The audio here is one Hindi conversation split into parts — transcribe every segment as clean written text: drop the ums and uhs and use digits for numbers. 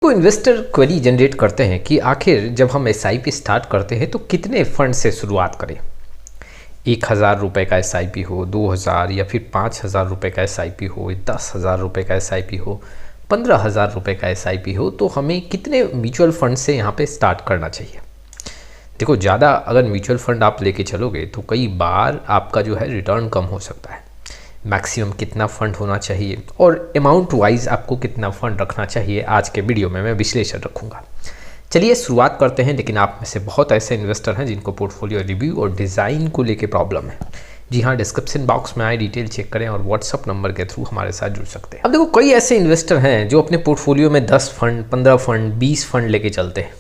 को इन्वेस्टर क्वेरी जनरेट करते हैं कि आखिर जब हम एसआईपी स्टार्ट करते हैं तो कितने फंड से शुरुआत करें। 1,000 रुपये का एसआईपी हो, 2,000 या फिर 5,000 रुपये का एसआईपी हो, 10,000 रुपये का एसआईपी हो, 15,000 रुपये का एसआईपी हो, तो हमें कितने म्यूचुअल फंड से यहाँ पे स्टार्ट करना चाहिए। देखो, ज़्यादा अगर म्यूचुअल फंड आप लेके चलोगे तो कई बार आपका जो है रिटर्न कम हो सकता है। मैक्सिमम कितना फ़ंड होना चाहिए और अमाउंट वाइज आपको कितना फ़ंड रखना चाहिए, आज के वीडियो में मैं विश्लेषण रखूँगा। चलिए शुरुआत करते हैं। लेकिन आप में से बहुत ऐसे इन्वेस्टर हैं जिनको पोर्टफोलियो रिव्यू और डिज़ाइन को लेके प्रॉब्लम है। जी हाँ, डिस्क्रिप्शन बॉक्स में आए डिटेल चेक करें और व्हाट्सअप नंबर के थ्रू हमारे साथ जुड़ सकते हैं। अब देखो, कई ऐसे इन्वेस्टर हैं जो अपने पोर्टफोलियो में 10 फंड, 15 फंड, 20 फंड लेके चलते हैं।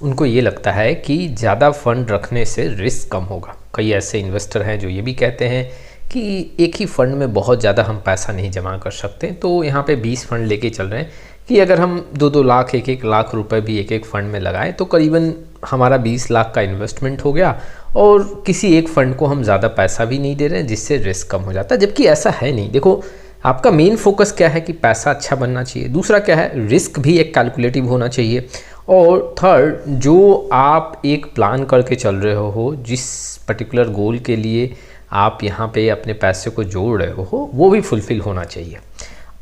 उनको ये लगता है कि ज़्यादा फंड रखने से रिस्क कम होगा। कई ऐसे इन्वेस्टर हैं जो ये भी कहते हैं कि एक ही फ़ंड में बहुत ज़्यादा हम पैसा नहीं जमा कर सकते, तो यहाँ पे 20 फंड लेके चल रहे हैं कि अगर हम 2-2 लाख, 1-1 लाख रुपए भी एक फ़ंड में लगाएं तो करीबन हमारा 20 लाख का इन्वेस्टमेंट हो गया और किसी एक फ़ंड को हम ज़्यादा पैसा भी नहीं दे रहे हैं, जिससे रिस्क कम हो जाता है। जबकि ऐसा है नहीं। देखो, आपका मेन फोकस क्या है कि पैसा अच्छा बनना चाहिए। दूसरा क्या है, रिस्क भी एक कैलकुलेटिव होना चाहिए। और थर्ड, जो आप एक प्लान करके चल रहे हो, जिस पर्टिकुलर गोल के लिए आप यहाँ पे अपने पैसे को जोड़ रहे हो, वो भी फुलफ़िल होना चाहिए।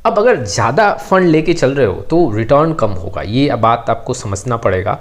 अब अगर ज़्यादा फंड लेके चल रहे हो तो रिटर्न कम होगा, ये बात आपको समझना पड़ेगा।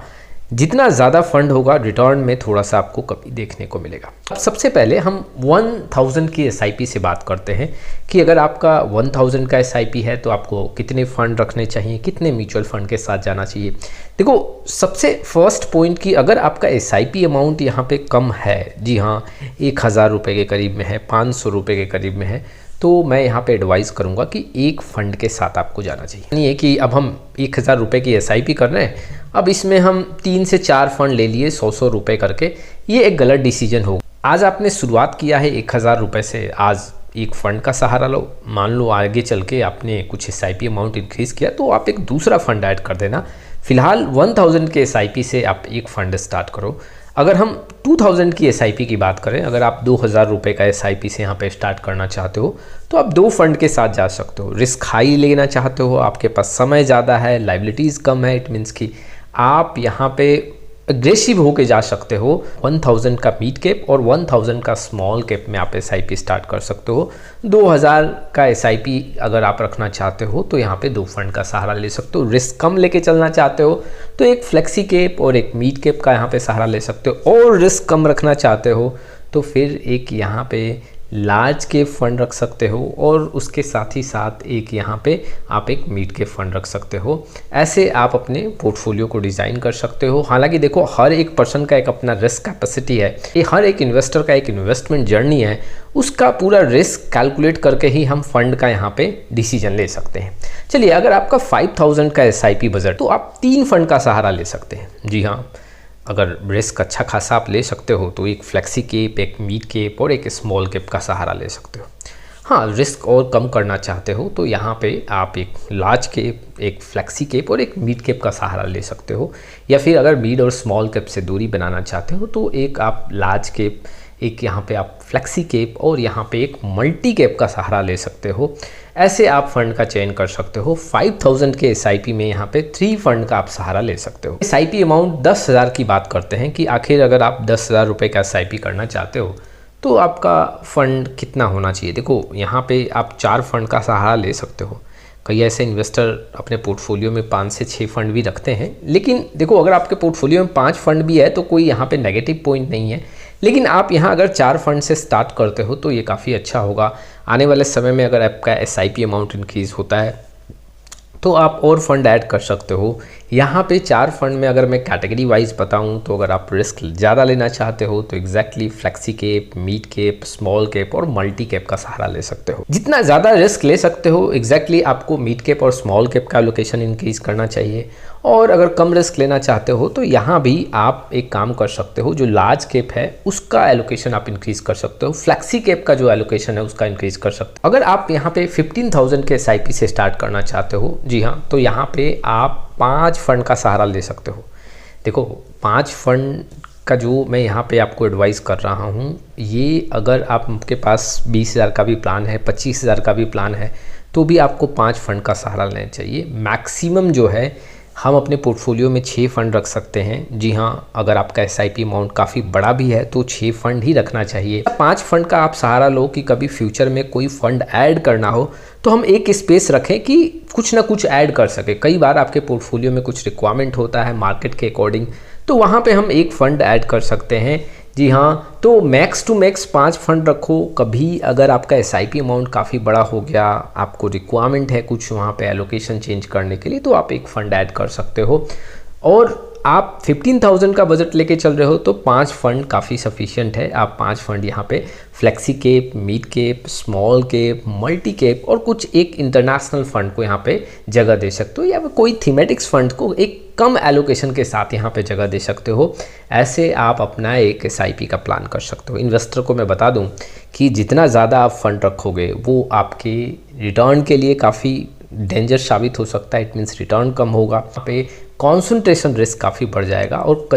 जितना ज़्यादा फंड होगा, रिटर्न में थोड़ा सा आपको कमी देखने को मिलेगा। अब सबसे पहले हम 1,000 की एसआईपी से बात करते हैं कि अगर आपका 1,000 का एसआईपी है तो आपको कितने फ़ंड रखने चाहिए, कितने म्यूचुअल फंड के साथ जाना चाहिए। देखो, सबसे फर्स्ट पॉइंट कि अगर आपका एसआईपी अमाउंट यहाँ पे कम है, जी हाँ, 1,000 रुपये के करीब में है, 500 रुपये के करीब में है, तो मैं यहाँ पे एडवाइस करूँगा कि एक फ़ंड के साथ आपको जाना चाहिए। नहीं है कि अब हम 1,000 रुपये की एसआईपी कर रहे हैं, अब इसमें हम 3 से 4 फंड ले लिए 100-100 रुपये करके, ये एक गलत डिसीजन होगा। आज आपने शुरुआत किया है 1,000 रुपये से, आज एक फ़ंड का सहारा लो। मान लो आगे चल के आपने कुछ एसआईपी अमाउंट इंक्रीज़ किया तो आप एक दूसरा फ़ंड ऐड कर देना। फिलहाल 1,000 के एसआईपी से आप एक फ़ंड स्टार्ट करो। अगर हम 2,000 की एसआईपी की बात करें, अगर आप 2,000 रुपये का एसआईपी से यहाँ पे स्टार्ट करना चाहते हो तो आप 2 फंड के साथ जा सकते हो। रिस्क हाई लेना चाहते हो, आपके पास समय ज़्यादा है, लाइबिलिटीज़ कम है, इट मीन्स कि आप यहाँ पे अग्रेसिव होके जा सकते हो। 1,000 का मिड कैप और 1,000 का स्मॉल कैप में आप एसआईपी स्टार्ट कर सकते हो। 2,000 का एसआईपी अगर आप रखना चाहते हो तो यहाँ पे 2 फंड का सहारा ले सकते हो। रिस्क कम लेके चलना चाहते हो तो एक फ्लेक्सी कैप और एक मिड कैप का यहाँ पे सहारा ले सकते हो। और रिस्क कम रखना चाहते हो तो फिर एक यहाँ पे लार्ज कैप फंड रख सकते हो और उसके साथ ही साथ एक यहाँ पे आप एक मिड कैप फंड रख सकते हो। ऐसे आप अपने पोर्टफोलियो को डिज़ाइन कर सकते हो। हालांकि देखो, हर एक पर्सन का एक अपना रिस्क कैपेसिटी है, ये हर एक इन्वेस्टर का एक इन्वेस्टमेंट जर्नी है, उसका पूरा रिस्क कैलकुलेट करके ही हम फंड का यहाँ पे डिसीजन ले सकते हैं। चलिए, अगर आपका 5,000 का एसआईपी बजट, तो आप 3 फंड का सहारा ले सकते हैं। जी हाँ, अगर रिस्क अच्छा खासा आप ले सकते हो तो एक फ्लेक्सी कैप, एक मिड कैप और एक स्मॉल कैप का सहारा ले सकते हो। हाँ, रिस्क और कम करना चाहते हो तो यहाँ पे आप एक लार्ज कैप, एक फ्लेक्सी कैप और एक मिड कैप का सहारा ले सकते हो। या फिर अगर मिड और स्मॉल कैप से दूरी बनाना चाहते हो तो एक आप लार्ज कैप, एक यहाँ पे आप फ्लेक्सी कैप और यहाँ पे एक मल्टी कैप का सहारा ले सकते हो। ऐसे आप फंड का चयन कर सकते हो। 5,000 के एसआईपी में यहाँ पे 3 फंड का आप सहारा ले सकते हो। एसआईपी अमाउंट 10,000 की बात करते हैं कि आखिर अगर आप 10,000 रुपये का एसआईपी करना चाहते हो तो आपका फ़ंड कितना होना चाहिए। देखो, यहाँ पे आप 4 फंड का सहारा ले सकते हो। कई ऐसे इन्वेस्टर अपने पोर्टफोलियो में 5 से 6 फंड भी रखते हैं। लेकिन देखो, अगर आपके पोर्टफोलियो में 5 फंड भी है तो कोई यहाँ पे नेगेटिव पॉइंट नहीं है। लेकिन आप यहाँ अगर 4 फंड से स्टार्ट करते हो तो ये काफ़ी अच्छा होगा। आने वाले समय में अगर आपका एसआईपी अमाउंट इंक्रीज़ होता है तो आप और फंड ऐड कर सकते हो। यहाँ पे 4 फंड में अगर मैं कैटेगरी वाइज बताऊँ तो अगर आप रिस्क ज़्यादा लेना चाहते हो तो exactly flexi cap, mid cap, small cap और मल्टी कैप का सहारा ले सकते हो। जितना ज़्यादा रिस्क ले सकते हो, एग्जैक्टली आपको मिड कैप और स्मॉल कैप का एलोकेशन इंक्रीज़ करना चाहिए। और अगर कम रिस्क लेना चाहते हो तो यहाँ भी आप एक काम कर सकते हो, जो लार्ज कैप है उसका एलोकेशन आप इंक्रीज़ कर सकते हो। फ्लेक्सी कैप का जो एलोकेशन है उसका इंक्रीज़ कर सकते हो। अगर आप यहाँ पे 15,000 के एसआईपी से स्टार्ट करना चाहते हो, जी हाँ, तो यहाँ पे आप 5 फंड का सहारा ले सकते हो। देखो, 5 फंड का जो मैं यहाँ पे आपको एडवाइस कर रहा हूँ, ये अगर आपके पास 20,000 का भी प्लान है, 25,000 का भी प्लान है, तो भी आपको 5 फंड का सहारा लेना चाहिए। मैक्सिमम जो है हम अपने पोर्टफोलियो में 6 फंड रख सकते हैं। जी हाँ, अगर आपका एसआईपी अमाउंट काफ़ी बड़ा भी है तो 6 फंड ही रखना चाहिए। 5 फंड का आप सहारा लो कि कभी फ्यूचर में कोई फंड ऐड करना हो तो हम एक स्पेस रखें कि कुछ ना कुछ ऐड कर सके। कई बार आपके पोर्टफोलियो में कुछ रिक्वायरमेंट होता है मार्केट के अकॉर्डिंग, तो वहाँ पे हम एक फ़ंड ऐड कर सकते हैं। जी हाँ, तो मैक्स टू मैक्स 5 फंड रखो। कभी अगर आपका एसआईपी अमाउंट काफ़ी बड़ा हो गया, आपको रिक्वायरमेंट है कुछ वहाँ पे एलोकेशन चेंज करने के लिए, तो आप एक फ़ंड ऐड कर सकते हो। और आप 15,000 का बजट लेके चल रहे हो तो 5 फंड काफ़ी सफिशिएंट है। आप 5 फंड यहाँ पे flexi cap, mid cap, small cap, multi cap और कुछ एक इंटरनेशनल फंड को यहाँ पे जगह दे सकते हो, या कोई थीमेटिक्स फंड को एक कम एलोकेशन के साथ यहाँ पे जगह दे सकते हो। ऐसे आप अपना एक एसआईपी का प्लान कर सकते हो। इन्वेस्टर को मैं बता दूँ कि जितना ज़्यादा आप फंड रखोगे वो आपके रिटर्न के लिए काफ़ी डेंजर साबित हो सकता है। इट मीन्स रिटर्न कम होगा, यहाँ पे कॉन्सेंट्रेशन रिस्क काफ़ी बढ़ जाएगा। और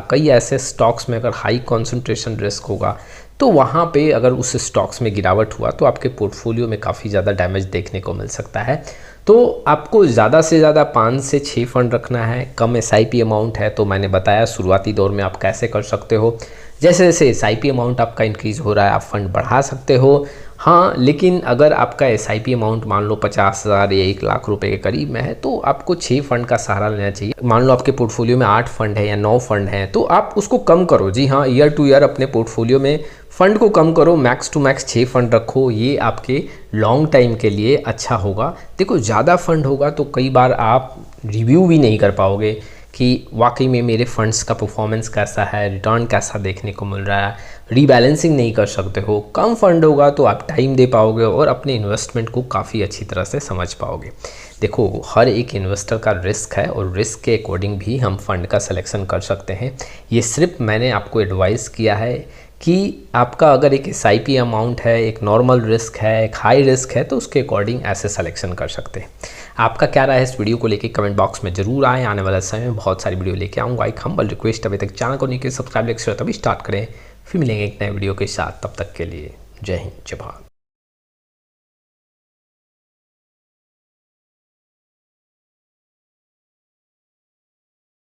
कई ऐसे स्टॉक्स में अगर हाई कॉन्सेंट्रेशन रिस्क होगा तो वहाँ पे अगर उस स्टॉक्स में गिरावट हुआ तो आपके पोर्टफोलियो में काफ़ी ज़्यादा डैमेज देखने को मिल सकता है। तो आपको ज़्यादा से ज़्यादा 5 से 6 फंड रखना है। कम एसआईपी अमाउंट है तो मैंने बताया शुरुआती दौर में आप कैसे कर सकते हो। जैसे जैसे एसआईपी अमाउंट आपका इंक्रीज़ हो रहा है आप फंड बढ़ा सकते हो। हाँ, लेकिन अगर आपका एसआईपी अमाउंट मान लो 50,000 या 1 लाख रुपए के करीब में है तो आपको 6 फंड का सहारा लेना चाहिए। मान लो आपके पोर्टफोलियो में 8 फंड है या 9 फंड हैं तो आप उसको कम करो। जी हाँ, ईयर टू ईयर अपने पोर्टफोलियो में फ़ंड को कम करो, मैक्स टू मैक्स 6 फंड रखो। ये आपके लॉन्ग टाइम के लिए अच्छा होगा। देखो, ज़्यादा फंड होगा तो कई बार आप रिव्यू भी नहीं कर पाओगे कि वाकई में मेरे फंड्स का परफॉर्मेंस कैसा है, रिटर्न कैसा देखने को मिल रहा है। रीबैलेंसिंग नहीं कर सकते हो। कम फंड होगा तो आप टाइम दे पाओगे और अपने इन्वेस्टमेंट को काफ़ी अच्छी तरह से समझ पाओगे। देखो, हर एक इन्वेस्टर का रिस्क है और रिस्क के अकॉर्डिंग भी हम फंड का सिलेक्शन कर सकते हैं। ये सिर्फ मैंने आपको एडवाइस किया है कि आपका अगर एक एसआईपी अमाउंट है, एक नॉर्मल रिस्क है, एक हाई रिस्क है, तो उसके अकॉर्डिंग ऐसे सिलेक्शन कर सकते हैं। आपका क्या राय है इस वीडियो को लेके कमेंट बॉक्स में जरूर आए। आने वाले समय में बहुत सारी वीडियो लेके आऊँगा। एक हम्बल रिक्वेस्ट, अभी तक चैनल को नहीं किया सब्सक्राइब, तभी स्टार्ट करें। फिर मिलेंगे एक नए वीडियो के साथ। तब तक के लिए जय हिंद, जय भारत।